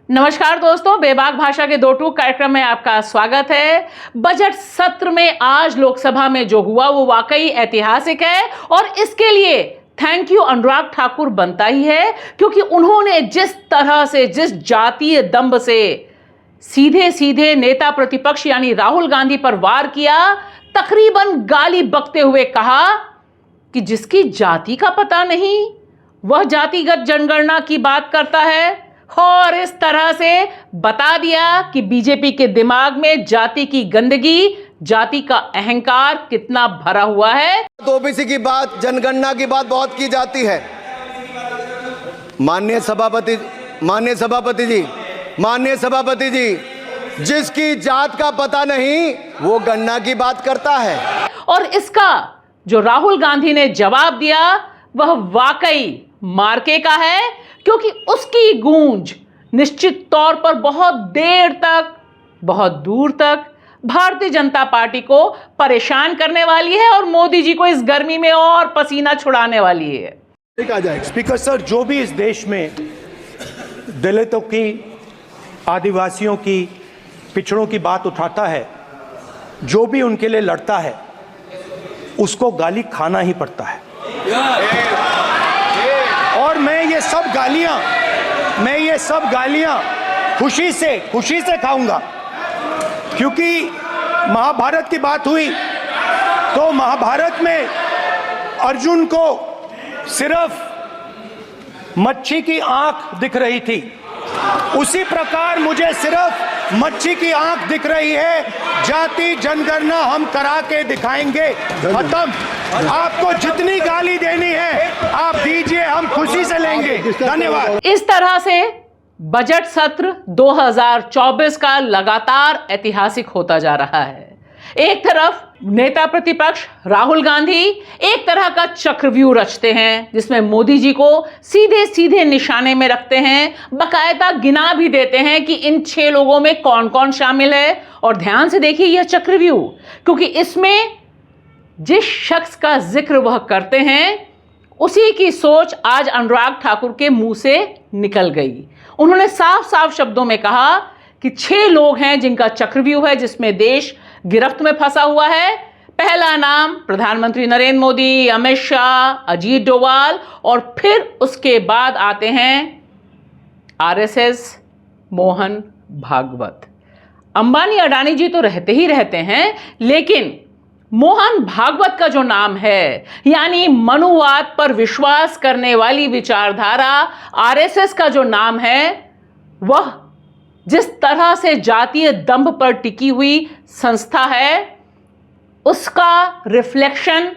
नमस्कार दोस्तों, बेबाक भाषा के दो टूक कार्यक्रम में आपका स्वागत है। बजट सत्र में आज लोकसभा में जो हुआ वो वाकई ऐतिहासिक है और इसके लिए थैंक यू अनुराग ठाकुर बनता ही है, क्योंकि उन्होंने जिस तरह से, जिस जातीय दंभ से सीधे सीधे नेता प्रतिपक्ष यानी राहुल गांधी पर वार किया, तकरीबन गाली बकते हुए कहा कि जिसकी जाति का पता नहीं वह जातिगत जनगणना की बात करता है, और इस तरह से बता दिया कि बीजेपी के दिमाग में जाति की गंदगी, जाति का अहंकार कितना भरा हुआ है। ओबीसी की बात, जनगणना की बात बहुत की जाती है। माननीय सभापति जी, जिसकी जात का पता नहीं वो गणना की बात करता है। और इसका जो राहुल गांधी ने जवाब दिया वह वाकई मार्के का है, क्योंकि उसकी गूंज निश्चित तौर पर बहुत देर तक, बहुत दूर तक भारतीय जनता पार्टी को परेशान करने वाली है और मोदी जी को इस गर्मी में और पसीना छुड़ाने वाली है। स्पीकर सर, जो भी इस देश में दलितों की, आदिवासियों की, पिछड़ों की बात उठाता है, जो भी उनके लिए लड़ता है, उसको गाली खाना ही पड़ता है। और मैं ये सब गालियां खुशी से खाऊंगा, क्योंकि महाभारत की बात हुई तो महाभारत में अर्जुन को सिर्फ मच्छी की आंख दिख रही थी, उसी प्रकार मुझे सिर्फ मच्छी की आंख दिख रही है। जाति जनगणना हम करा के दिखाएंगे। खत्म। आपको जितनी गाली देनी है आप दीजिए, हम खुशी से लेंगे। धन्यवाद। इस तरह से बजट सत्र 2024 का लगातार ऐतिहासिक होता जा रहा है। एक तरफ नेता प्रतिपक्ष राहुल गांधी एक तरह का चक्रव्यूह रचते हैं, जिसमें मोदी जी को सीधे सीधे निशाने में रखते हैं, बकायदा गिना भी देते हैं कि इन 6 लोगों में कौन कौन शामिल है। और ध्यान से देखिए यह चक्रव्यूह, क्योंकि इसमें जिस शख्स का जिक्र वह करते हैं उसी की सोच आज अनुराग ठाकुर के मुंह से निकल गई। उन्होंने साफ साफ शब्दों में कहा कि 6 लोग हैं जिनका चक्रव्यूह है, जिसमें देश गिरफ्त में फंसा हुआ है। पहला नाम प्रधानमंत्री नरेंद्र मोदी, अमित शाह, अजीत डोभाल, और फिर उसके बाद आते हैं आरएसएस मोहन भागवत। अंबानी अडानी जी तो रहते ही रहते हैं, लेकिन मोहन भागवत का जो नाम है, यानी मनुवाद पर विश्वास करने वाली विचारधारा आरएसएस का जो नाम है, वह जिस तरह से जातीय दंभ पर टिकी हुई संस्था है, उसका रिफ्लेक्शन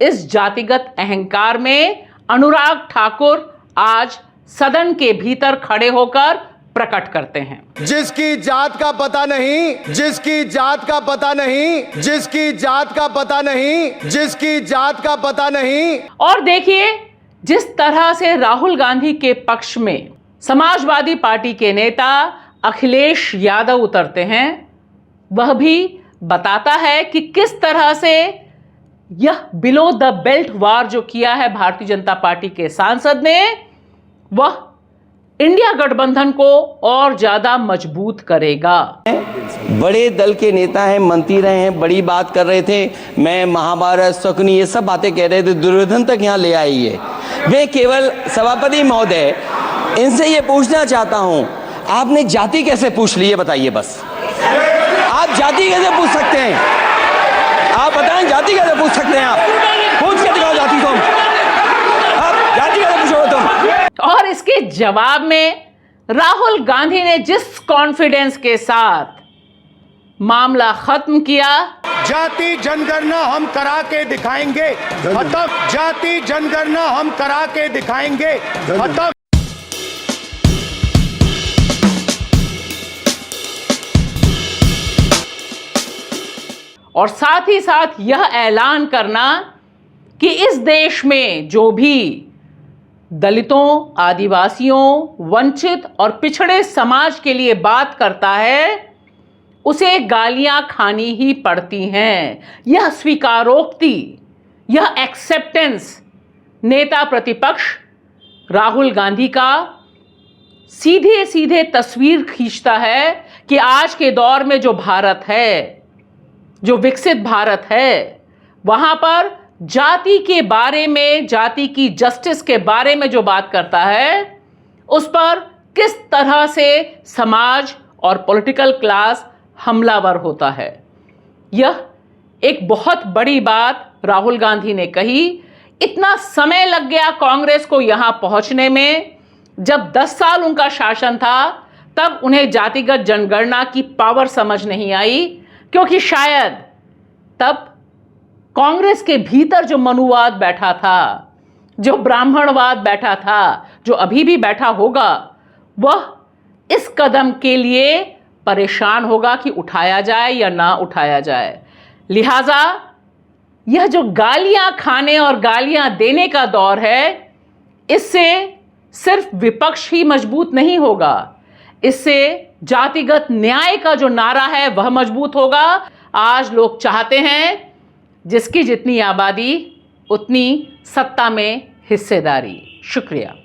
इस जातिगत अहंकार में अनुराग ठाकुर आज सदन के भीतर खड़े होकर प्रकट करते हैं। जिसकी जात का पता नहीं, जिसकी जात का पता नहीं, जिसकी जात का पता नहीं, जिसकी जात का पता नहीं। और देखिए जिस तरह से राहुल गांधी के पक्ष में समाजवादी पार्टी के नेता अखिलेश यादव उतरते हैं, वह भी बताता है कि किस तरह से यह बिलो द बेल्ट वार जो किया है भारतीय जनता पार्टी के सांसद ने, वह इंडिया गठबंधन को और ज्यादा मजबूत करेगा। बड़े दल के नेता हैं, मंत्री रहे हैं, बड़ी बात कर रहे थे, मैं महाभारत, शकुनी, ये सब बातें कह रहे थे, दुर्योधन तक यहाँ ले आई है। वे केवल सभापति महोदय, इनसे ये पूछना चाहता हूँ, आपने जाति कैसे पूछ ली है बताइए बस। आप जाति कैसे पूछ सकते हैं? आप बताएं जाति कैसे पूछ सकते हैं? आप पूछ के दिखाओ जाति को, आप जाति कैसे पूछोगे तुम? और इसके जवाब में राहुल गांधी ने जिस कॉन्फिडेंस के साथ मामला खत्म किया, जाति जनगणना हम करा के दिखाएंगे। खत्म। जाति जनगणना हम करा के दिखाएंगे। खत्म। और साथ ही साथ यह ऐलान करना कि इस देश में जो भी दलितों, आदिवासियों, वंचित और पिछड़े समाज के लिए बात करता है उसे गालियां खानी ही पड़ती हैं। यह स्वीकारोक्ति, यह एक्सेप्टेंस नेता प्रतिपक्ष राहुल गांधी का सीधे सीधे तस्वीर खींचता है कि आज के दौर में जो भारत है, जो विकसित भारत है, वहां पर जाति के बारे में, जाति की जस्टिस के बारे में जो बात करता है, उस पर किस तरह से समाज और पॉलिटिकल क्लास हमलावर होता है। यह एक बहुत बड़ी बात राहुल गांधी ने कही। इतना समय लग गया कांग्रेस को यहां पहुंचने में। जब 10 साल उनका शासन था, तब उन्हें जातिगत जनगणना की पावर समझ नहीं आई, क्योंकि शायद तब कांग्रेस के भीतर जो मनुवाद बैठा था, जो ब्राह्मणवाद बैठा था, जो अभी भी बैठा होगा, वह इस कदम के लिए परेशान होगा कि उठाया जाए या ना उठाया जाए। लिहाजा यह जो गालियां खाने और गालियां देने का दौर है, इससे सिर्फ विपक्ष ही मजबूत नहीं होगा, इससे जातिगत न्याय का जो नारा है वह मजबूत होगा। आज लोग चाहते हैं जिसकी जितनी आबादी उतनी सत्ता में हिस्सेदारी। शुक्रिया।